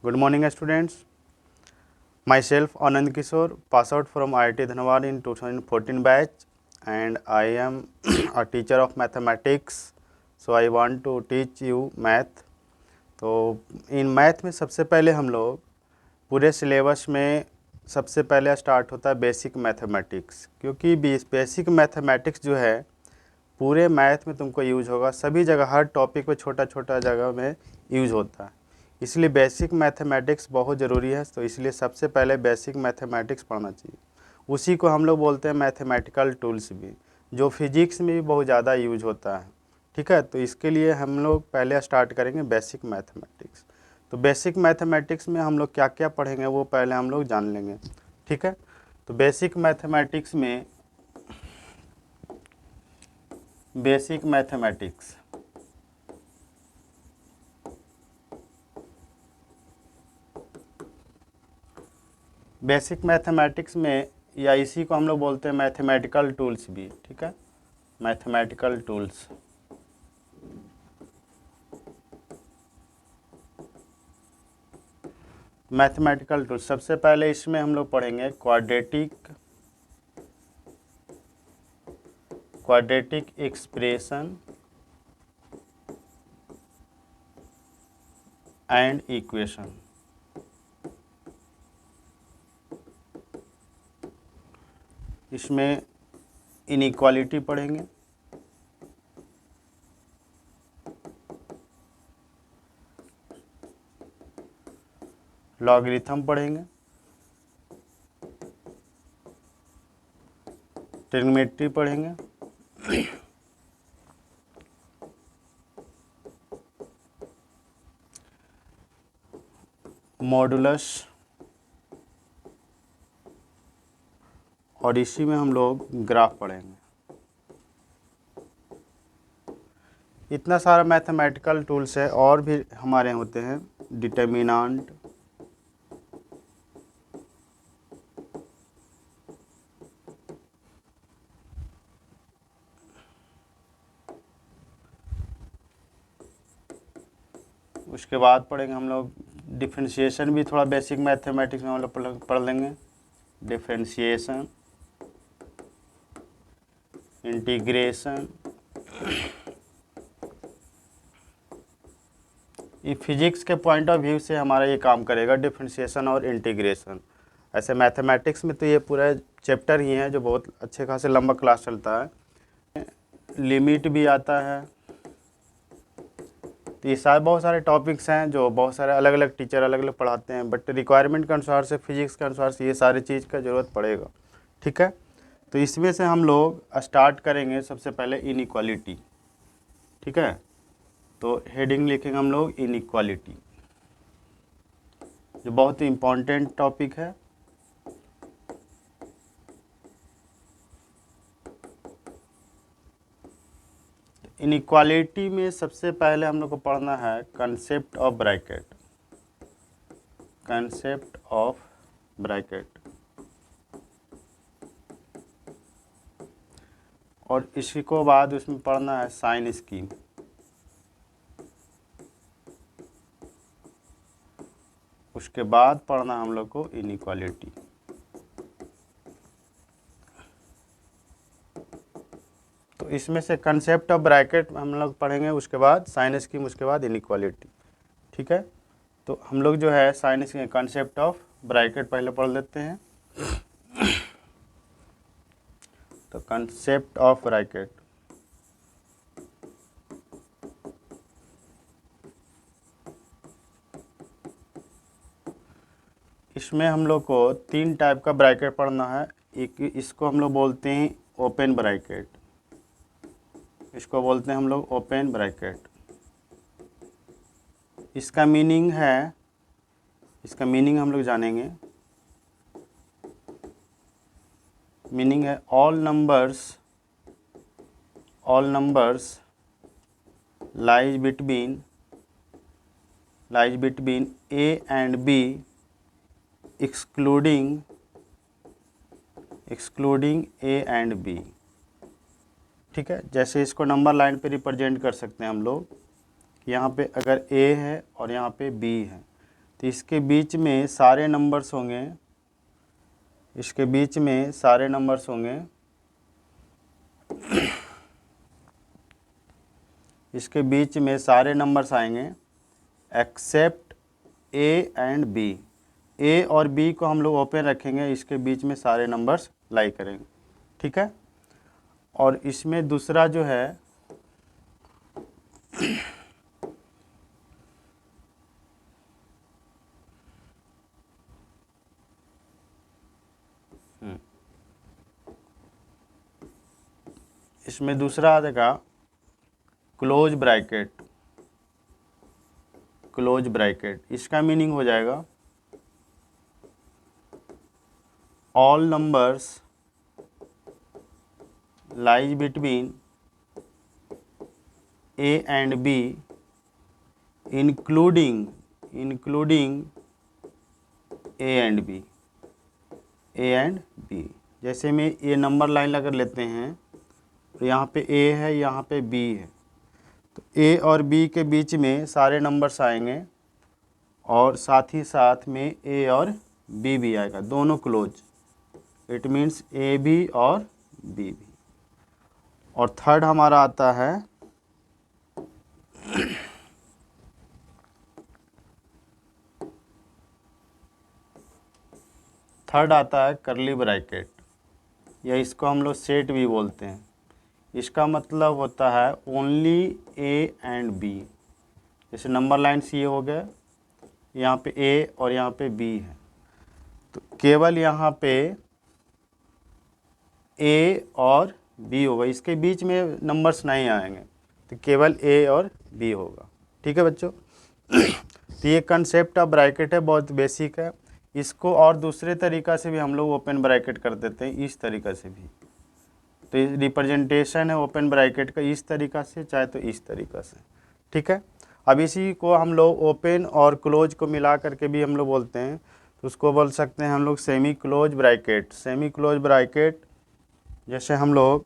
Good morning, students. Myself Anand Kishore, pass out from IIT Dhanbad in 2014 batch, and I am a teacher of mathematics. So I want to teach you math. तो in math में सबसे पहले हम लोग पूरे syllabus में सबसे पहले स्टार्ट होता है बेसिक मैथमेटिक्स, क्योंकि बेसिक मैथमेटिक्स जो है पूरे मैथ में तुमको यूज होगा, सभी जगह हर टॉपिक पे छोटा छोटा जगह में यूज होता है, इसलिए बेसिक मैथमेटिक्स बहुत ज़रूरी है। तो इसलिए सबसे पहले बेसिक मैथमेटिक्स पढ़ना चाहिए। उसी को हम लोग बोलते हैं मैथमेटिकल टूल्स भी, जो फिजिक्स में भी बहुत ज़्यादा यूज होता है। ठीक है, तो इसके लिए हम लोग पहले स्टार्ट करेंगे बेसिक मैथमेटिक्स। तो बेसिक मैथमेटिक्स में हम लोग क्या क्या पढ़ेंगे वो पहले हम लोग जान लेंगे। ठीक है, तो बेसिक मैथमेटिक्स में बेसिक मैथमेटिक्स बेसिक मैथमेटिक्स में, या इसी को हम लोग बोलते हैं मैथमेटिकल टूल्स भी। ठीक है, मैथमेटिकल टूल्स। मैथमेटिकल टूल्स सबसे पहले इसमें हम लोग पढ़ेंगे क्वाड्रेटिक एक्सप्रेशन एंड इक्वेशन। इसमें इनइक्वालिटी पढ़ेंगे, लॉगरिथम पढ़ेंगे, ट्रिग्नोमेट्री पढ़ेंगे, मॉडुलस, और इसी में हम लोग ग्राफ पढ़ेंगे। इतना सारा मैथमेटिकल टूल्स है, और भी हमारे होते हैं डिटर्मिनेंट, उसके बाद पढ़ेंगे हम लोग डिफरेंशिएशन भी, थोड़ा बेसिक मैथमेटिक्स में हम लोग पढ़ लेंगे। डिफरेंशिएशन, इंटीग्रेशन, ये फिजिक्स के पॉइंट ऑफ व्यू से हमारा ये काम करेगा, डिफरेंशिएशन और इंटीग्रेशन। ऐसे मैथमेटिक्स में तो ये पूरा चैप्टर ही है जो बहुत अच्छे खासे लंबा क्लास चलता है। लिमिट भी आता है। तो ये बहुत सारे टॉपिक्स हैं जो बहुत सारे अलग अलग टीचर अलग अलग पढ़ाते हैं, बट रिक्वायरमेंट के अनुसार से, फिजिक्स के अनुसार से ये सारी चीज़ का ज़रूरत पड़ेगा। ठीक है, तो इसमें से हम लोग स्टार्ट करेंगे सबसे पहले इनइक्वालिटी। ठीक है, तो हेडिंग लिखेंगे हम लोग इनइक्वालिटी, जो बहुत ही इम्पोर्टेंट टॉपिक है। इनइक्वालिटी में सबसे पहले हम लोग को पढ़ना है concept of bracket. Concept of bracket, और इसी को बाद उसमें पढ़ना है साइन स्कीम। उसके बाद पढ़ना हम लोग को इनइक्वालिटी। तो इसमें से कंसेप्ट ऑफ ब्रैकेट हम लोग पढ़ेंगे, उसके बाद साइन स्कीम, उसके बाद इनइक्वालिटी। ठीक है, तो हम लोग जो है sign scheme, concept of bracket पहले पढ़ लेते हैं। तो कंसेप्ट ऑफ ब्रैकेट, इसमें हम लोग को 3 टाइप का ब्रैकेट पढ़ना है। एक इसको हम लोग बोलते हैं ओपन ब्रैकेट, इसको बोलते हैं हम लोग ओपन ब्रैकेट। इसका मीनिंग हम लोग जानेंगे। मीनिंग है all numbers lies between A and B excluding A and B। ठीक है, जैसे इसको नंबर लाइन पे रिप्रेजेंट कर सकते हैं हम लोग। यहाँ पे अगर A है और यहाँ पे B है, तो तो इसके बीच में सारे नंबर्स होंगे, इसके बीच में सारे नंबर्स होंगे, इसके बीच में सारे नंबर्स आएंगे एक्सेप्ट ए एंड बी। ए और बी को हम लोग ओपन रखेंगे, इसके बीच में सारे नंबर्स लाई करेंगे, ठीक है। और इसमें दूसरा जो है इसमें दूसरा आ जाएगा क्लोज ब्रैकेट। क्लोज ब्रैकेट इसका मीनिंग हो जाएगा all numbers lies between A and B including A and B. A and B जैसे में ये नंबर लाइन लगा लेते हैं, तो यहाँ पे ए है, यहाँ पे बी है, तो ए और बी के बीच में सारे नंबर्स आएंगे और साथ ही साथ में ए और बी भी आएगा, दोनों क्लोज। इट मीन्स ए भी और बी भी। और थर्ड हमारा आता है थर्ड आता है करली ब्रैकेट, या इसको हम लोग सेट भी बोलते हैं। इसका मतलब होता है ओनली ए एंड बी। जैसे नंबर लाइन सी हो गया, यहाँ पे ए और यहाँ पे बी है, तो केवल यहाँ पे ए और बी होगा, इसके बीच में नंबर्स नहीं आएंगे, तो केवल ए और बी होगा, ठीक है बच्चों। तो ये कंसेप्ट ऑफ ब्रैकेट है, बहुत बेसिक है। इसको और दूसरे तरीक़ा से भी हम लोग ओपन ब्रैकेट कर देते हैं, इस तरीक़ा से भी। तो ये रिप्रेजेंटेशन है ओपन ब्रैकेट का, इस तरीक़ा से चाहे तो इस तरीक़ा से, ठीक है। अब इसी को हम लोग ओपन और क्लोज को मिला करके भी हम लोग बोलते हैं, तो उसको बोल सकते हैं हम लोग semi close bracket. Semi close bracket जैसे हम लोग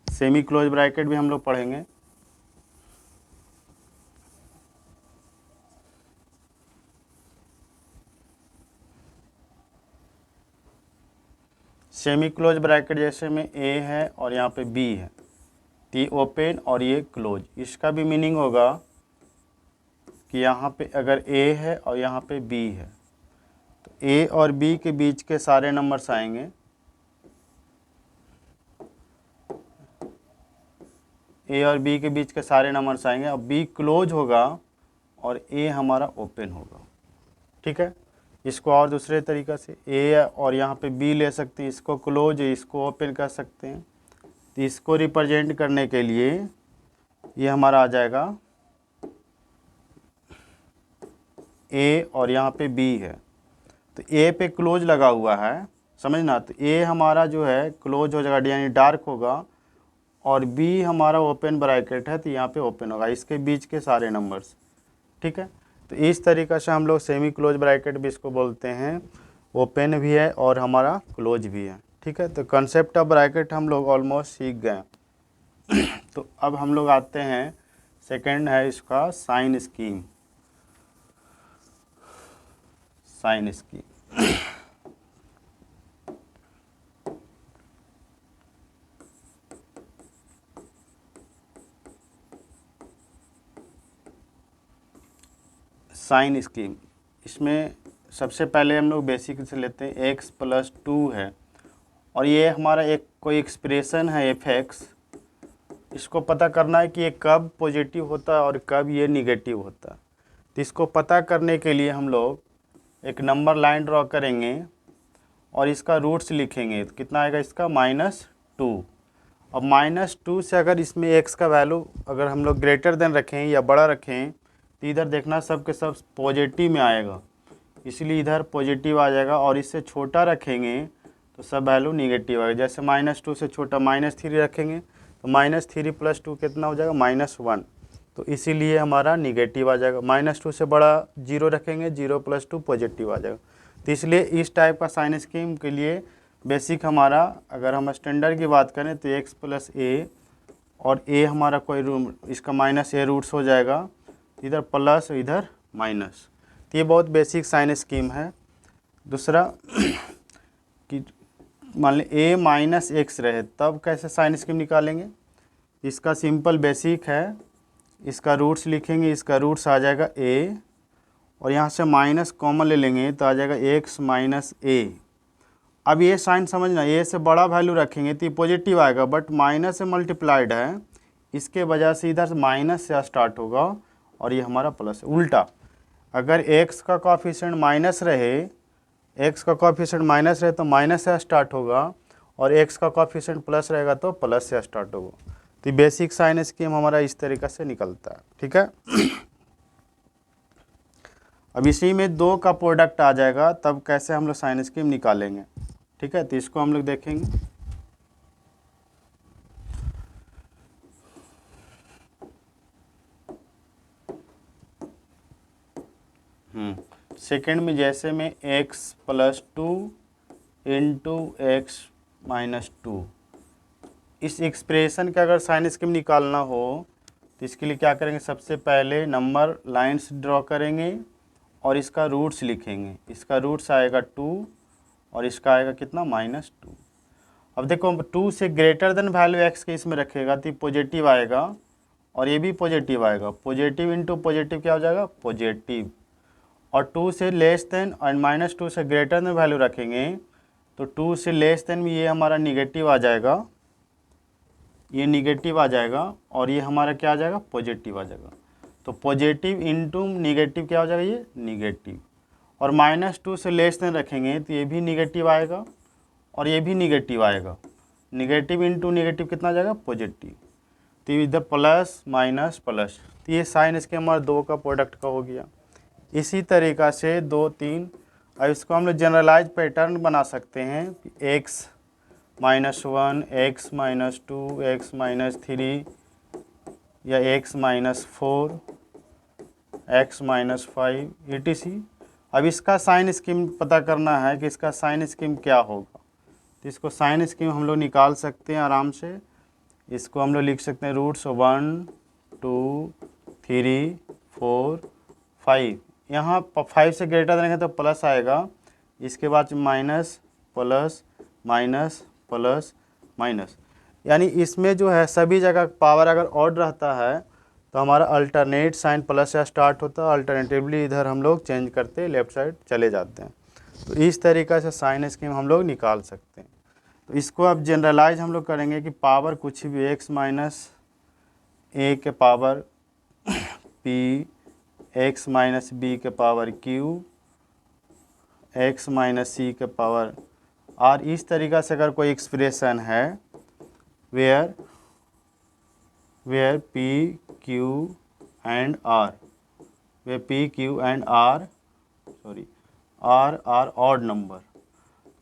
सेमी क्लोज ब्रैकेट भी हम लोग पढ़ेंगे। सेमी क्लोज ब्रैकेट जैसे में ए है और यहाँ पे बी है, तो ये ओपन और ये क्लोज। इसका भी मीनिंग होगा कि यहाँ पे अगर ए है और यहाँ पे बी है, तो ए और बी के बीच के सारे नंबर्स आएंगे, ए और बी के बीच के सारे नंबर्स आएंगे, और बी क्लोज होगा और ए हमारा ओपन होगा, ठीक है। इसको और दूसरे तरीक़ा से ए और यहाँ पे बी ले सकते हैं, इसको क्लोज इसको ओपन कर सकते हैं। तो इसको रिप्रेजेंट करने के लिए ये हमारा आ जाएगा ए और यहाँ पे बी है, तो ए पे क्लोज लगा हुआ है, समझना। तो ए हमारा जो है क्लोज हो जाएगा, यानी डार्क होगा, और बी हमारा ओपन ब्रैकेट है, तो यहाँ पे ओपन होगा, इसके बीच के सारे नंबर्स, ठीक है। तो इस तरीक़ा से हम लोग सेमी क्लोज ब्रैकेट भी इसको बोलते हैं, ओपन भी है और हमारा क्लोज भी है, ठीक है। तो कंसेप्ट ऑफ ब्रैकेट हम लोग ऑलमोस्ट सीख गए। तो अब हम लोग आते हैं, सेकंड है इसका sign scheme. Sign scheme sign scheme, इसमें सबसे पहले हम लोग बेसिक से लेते हैं। x+2 है और ये हमारा एक कोई एक्सप्रेशन है f(x), इसको पता करना है कि ये कब पॉजिटिव होता है और कब ये निगेटिव होता है। तो इसको पता करने के लिए हम लोग एक नंबर लाइन ड्रॉ करेंगे और इसका रूट्स लिखेंगे। तो कितना आएगा इसका -2। अब -2 से अगर इसमें x का वैल्यू अगर हम लोग ग्रेटर देन रखें या बड़ा रखें, तो इधर देखना सब के सब पॉजिटिव में आएगा, इसलिए इधर पॉजिटिव आ जाएगा। और इससे छोटा रखेंगे तो सब वैल्यू निगेटिव आएगा। जैसे -2 से छोटा -3 रखेंगे तो -3 + 2 कितना हो जाएगा -1, तो इसीलिए हमारा निगेटिव आ जाएगा। -2 से बड़ा 0 रखेंगे, 0 + 2 पॉजिटिव आ जाएगा। तो इसलिए इस टाइप का साइन स्कीम के लिए बेसिक हमारा, अगर हम स्टैंडर्ड की बात करें तो x + a, और a हमारा कोई इसका -a रूट्स हो जाएगा, इधर प्लस इधर माइनस, तो ये बहुत बेसिक साइन स्कीम है। दूसरा कि मान लें a माइनस एक्स रहे, तब कैसे साइन स्कीम निकालेंगे। इसका सिंपल बेसिक है, इसका रूट्स लिखेंगे, इसका रूट्स आ जाएगा a और यहाँ से माइनस कॉमन ले लेंगे तो आ जाएगा x माइनस a। अब ये साइन समझना, a से बड़ा वैल्यू रखेंगे तो ये पॉजिटिव आएगा, बट माइनस से मल्टीप्लाइड है, इसके वजह से इधर से माइनस से स्टार्ट होगा और ये हमारा प्लस है। उल्टा अगर x का कोएफिशिएंट माइनस रहे, x का कोएफिशिएंट माइनस रहे तो माइनस से स्टार्ट होगा और x का कोएफिशिएंट प्लस रहेगा तो प्लस से स्टार्ट होगा। तो बेसिक साइन स्कीम हमारा इस तरीक़े से निकलता है, ठीक है। अब इसी में दो का प्रोडक्ट आ जाएगा, तब कैसे हम लोग साइन स्कीम निकालेंगे, ठीक है। तो इसको हम लोग देखेंगे। सेकेंड में जैसे में x plus 2 into x minus 2, इस एक्सप्रेशन का अगर साइन स्कीम निकालना हो तो इसके लिए क्या करेंगे, सबसे पहले नंबर लाइंस ड्रॉ करेंगे और इसका रूट्स लिखेंगे। इसका रूट्स आएगा 2 और इसका आएगा कितना, -2। अब देखो 2 से ग्रेटर देन वैल्यू x के इसमें रखेगा तो पॉजिटिव आएगा और ये भी पॉजिटिव आएगा। पॉजिटिव इंटू पॉजिटिव क्या हो जाएगा, पॉजिटिव। और 2 से लेस देन और -2 से ग्रेटर देन वैल्यू रखेंगे तो 2 से लेस देन भी ये हमारा निगेटिव आ जाएगा, ये निगेटिव आ जाएगा और ये हमारा क्या आ जाएगा, पॉजिटिव आ जाएगा। तो पॉजिटिव इंटू निगेटिव क्या हो जाएगा, ये निगेटिव। और -2 से लेस देन रखेंगे तो ये भी निगेटिव आएगा और ये भी निगेटिव आएगा। निगेटिव इंटू निगेटिव कितना आ जाएगा, पॉजिटिव। तो इधर प्लस माइनस प्लस, तो ये साइन इसके हमारा दो का प्रोडक्ट का हो गया। इसी तरीक़ा से 2 3, अब इसको हम लोग जनरलाइज पैटर्न बना सकते हैं। x -1, x -2, x -3 या x -4, x -5 etc। अब इसका साइन स्कीम पता करना है कि इसका साइन स्कीम क्या होगा, तो इसको साइन स्कीम हम लोग निकाल सकते हैं आराम से। इसको हम लोग लिख सकते हैं रूट्स 1 2 3 4 5। यहाँ 5 से ग्रेटर देंगे तो प्लस आएगा, इसके बाद minus plus minus plus minus, यानी इसमें जो है सभी जगह पावर अगर ऑड रहता है तो हमारा अल्टरनेट साइन प्लस से स्टार्ट होता है, अल्टरनेटिवली इधर हम लोग चेंज करते लेफ्ट साइड चले जाते हैं। तो इस तरीक़ा से साइन स्कीम हम लोग निकाल सकते हैं। तो इसको अब जनरलाइज हम लोग करेंगे कि पावर कुछ भी x माइनस a के power p, x minus b के power q, x minus c के पावर r। इस तरीक़ा से अगर कोई एक्सप्रेशन है where p q and r, वे p q and r are odd number.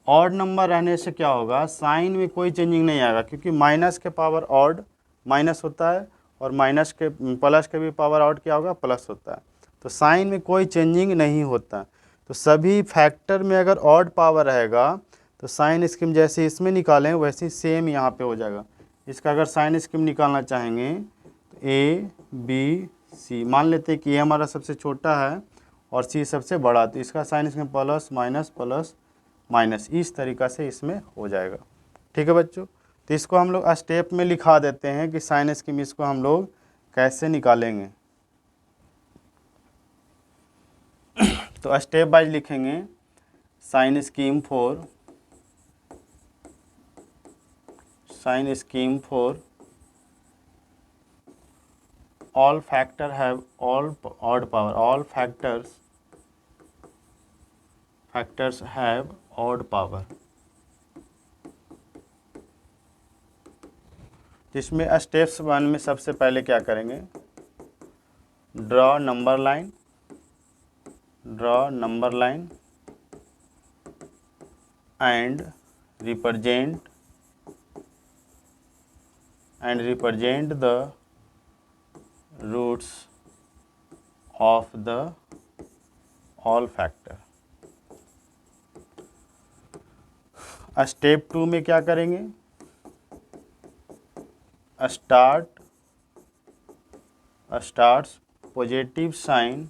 Odd number रहने से क्या होगा, साइन में कोई चेंजिंग नहीं आएगा, क्योंकि माइनस के पावर ऑड माइनस होता है और माइनस के प्लस के भी पावर ऑड क्या होगा, प्लस होता है। तो साइन में कोई चेंजिंग नहीं होता। तो सभी फैक्टर में अगर ऑड पावर रहेगा तो साइन स्कीम जैसे इसमें निकालें वैसे सेम यहाँ पे हो जाएगा। इसका अगर साइन स्कीम निकालना चाहेंगे तो ए बी सी, मान लेते हैं कि ये हमारा सबसे छोटा है और सी सबसे बड़ा, तो इसका साइन स्कीम प्लस माइनस इस तरीक़ा से इसमें हो जाएगा, ठीक है बच्चों। तो इसको हम लोग स्टेप में लिखा देते हैं कि साइन स्कीम इसको हम लोग कैसे निकालेंगे। तो स्टेप वाइज लिखेंगे, sign scheme for all factor have all odd power, all factors have odd power। जिसमें स्टेप्स 1 में सबसे पहले क्या करेंगे, draw number line and represent the roots of the all factor. Step 2 में क्या करेंगे, starts positive sign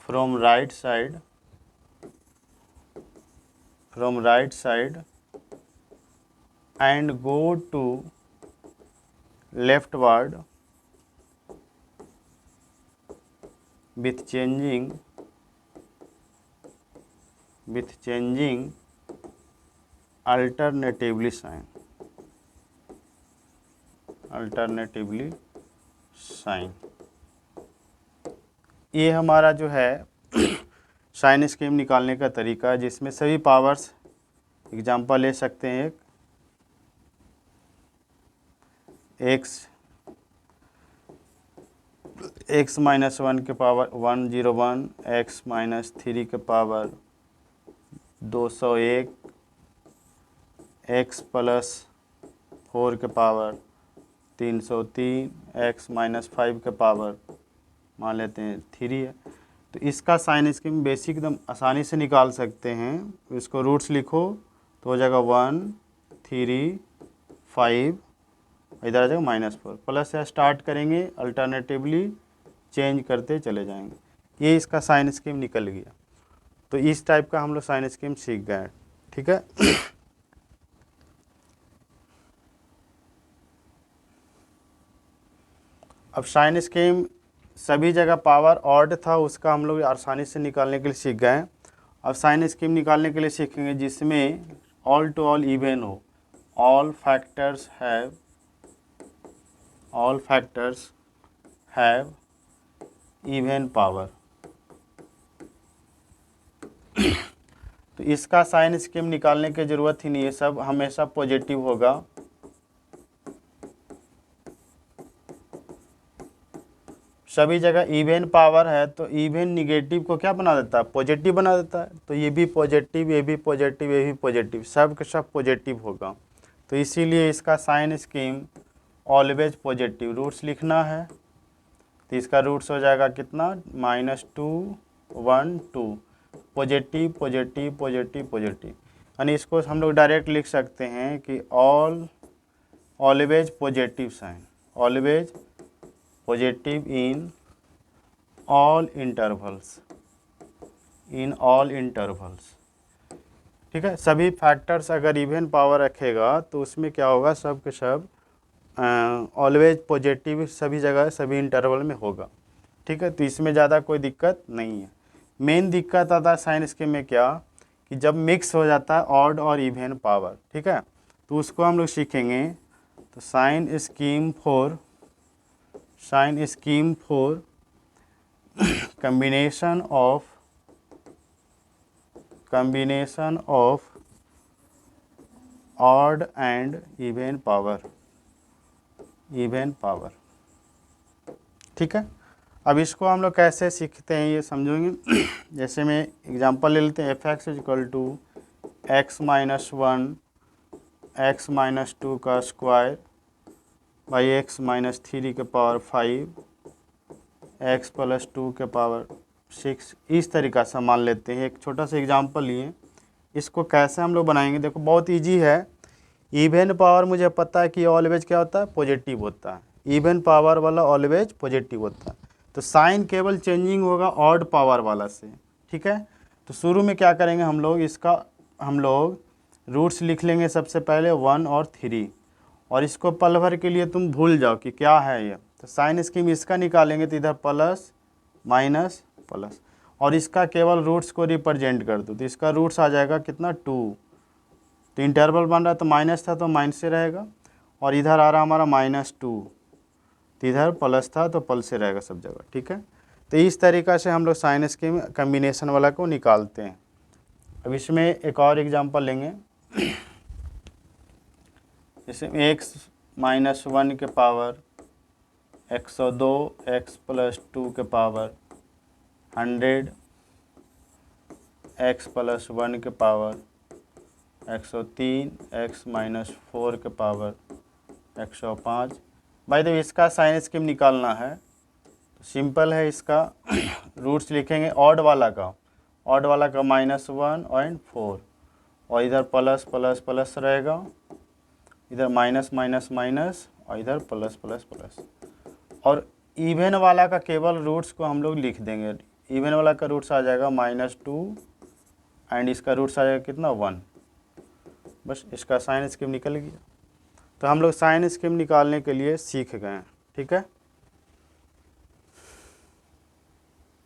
from right side and go to leftward with changing alternatively sign। ये हमारा जो है साइन स्कीम निकालने का तरीका है, जिसमें सभी पावर्स एग्जांपल ले सकते हैं। एक्स माइनस 1 के पावर 101, एक्स माइनस 3 के पावर 201, एक्स प्लस 4 के पावर 303, एक्स माइनस 5 के पावर मान लेते हैं 3 है। तो इसका साइन स्कीम बेसिक एकदम आसानी से निकाल सकते हैं। इसको रूट्स लिखो तो हो जाएगा 1, 3, 5, इधर आ जाएगा -4। प्लस से स्टार्ट करेंगे, अल्टरनेटिवली चेंज करते चले जाएंगे। ये इसका साइन स्कीम निकल गया। तो इस टाइप का हम लोग साइन स्कीम सीख गए। ठीक है। अब साइन स्कीम सभी जगह पावर ऑड था, उसका हम लोग आसानी से निकालने के लिए सीख गए। अब साइन स्कीम निकालने के लिए सीखेंगे जिसमें ऑल टू ऑल इवन हो। All factors have even power. तो इसका साइन स्कीम निकालने की ज़रूरत ही नहीं है, सब हमेशा पॉजिटिव होगा। सभी जगह इवन पावर है तो इवन निगेटिव को क्या बना देता है, पॉजिटिव बना देता है। तो ये भी पॉजिटिव, ये भी पॉजिटिव, ये भी पॉजिटिव, सब के सब पॉजिटिव होगा। तो इसीलिए इसका sign scheme always positive. Roots लिखना है तो इसका रूट्स हो जाएगा कितना, -2, 1, 2। पॉजिटिव पॉजिटिव पॉजिटिव पॉजिटिव, यानी इसको हम लोग डायरेक्ट लिख सकते हैं कि always positive sign, always positive in all intervals. ठीक है। सभी फैक्टर्स अगर इवन पावर रखेगा तो उसमें क्या होगा, सब के सब ऑलवेज पॉजिटिव सभी जगह सभी इंटरवल में होगा। ठीक है। तो इसमें ज़्यादा कोई दिक्कत नहीं है। मेन दिक्कत आता है साइन स्कीम में क्या, कि जब मिक्स हो जाता है ऑड और इवन पावर। ठीक है। तो उसको हम लोग सीखेंगे। तो sign scheme for combination of odd and even power। ठीक है। अब इसको हम लोग कैसे सीखते हैं ये समझेंगे। जैसे मैं एग्जांपल ले लेते हैं। f(x) = x - 1 x - 2 का स्क्वायर बाई x - 3 के पावर 5 x + 2 के पावर 6। इस तरीक़ा से मान लेते हैं। एक छोटा सा एग्जांपल लिए, इसको कैसे हम लोग बनाएंगे। देखो बहुत इजी है। इवन पावर मुझे पता है कि ऑलवेज क्या होता है, पॉजिटिव होता है। इवन पावर वाला ऑलवेज पॉजिटिव होता है। तो साइन केवल चेंजिंग होगा ऑड पावर वाला से। ठीक है। तो शुरू में क्या करेंगे हम लोग, इसका हम लोग रूट्स लिख लेंगे सबसे पहले 1 और 3, और इसको पल भर के लिए तुम भूल जाओ कि क्या है ये। तो साइन स्कीम इसका निकालेंगे तो इधर प्लस माइनस प्लस, और इसका केवल रूट्स को रिप्रेजेंट कर दो। तो इसका रूट्स आ जाएगा कितना, 2। तो इंटरवल बन रहा है तो माइनस था तो माइनस से रहेगा, और इधर आ रहा हमारा -2, तो इधर प्लस था तो प्लस से रहेगा सब जगह। ठीक है। तो इस तरीक़ा से हम लोग साइन स्कीम कम्बिनेशन वाला को निकालते हैं। अब इसमें एक और एग्जांपल लेंगे। जैसे x - 1 के पावर 102, x + 2 के पावर 100, x + 1 के पावर 103, x - 4 के पावर 105। भाई तो इसका साइन स्कीम निकालना है तो सिंपल है। इसका रूट्स लिखेंगे ऑड वाला का -1 और 4, और इधर प्लस प्लस प्लस रहेगा, इधर माइनस माइनस माइनस, और इधर प्लस प्लस प्लस। और इवन वाला का केवल रूट्स को हम लोग लिख देंगे इवन वाला का रूट्स आ जाएगा -2 एंड इसका रूट्स आ जाएगा कितना 1। बस इसका साइन स्कीम निकल गया। तो हम लोग साइन स्कीम निकालने के लिए सीख गए हैं, ठीक है।